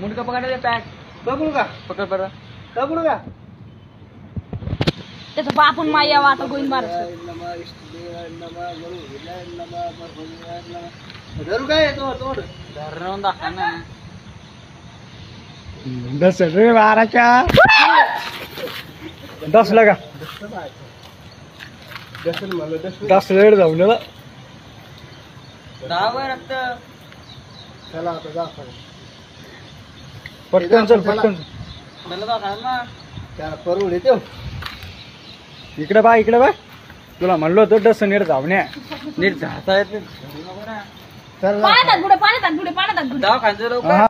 मुंडका पकडायला पॅक बघू का पकड बरं बघू का त्याचा बापून माया वाटा गोविंद महाराज धरू काय तो तोड धरून दाखवा ना 10 रे 12च्या 10 लगा 10 वेळ जाऊन ना दहा रक्त चला आता जा पटकन चल पटकन मला दाखवा ना त्याला परवड येतो इकडे बा तुला म्हणलो होतं 10 नीट जावण्या नीट जाता येत पाण्यात बुडे दहा खायचं लवकर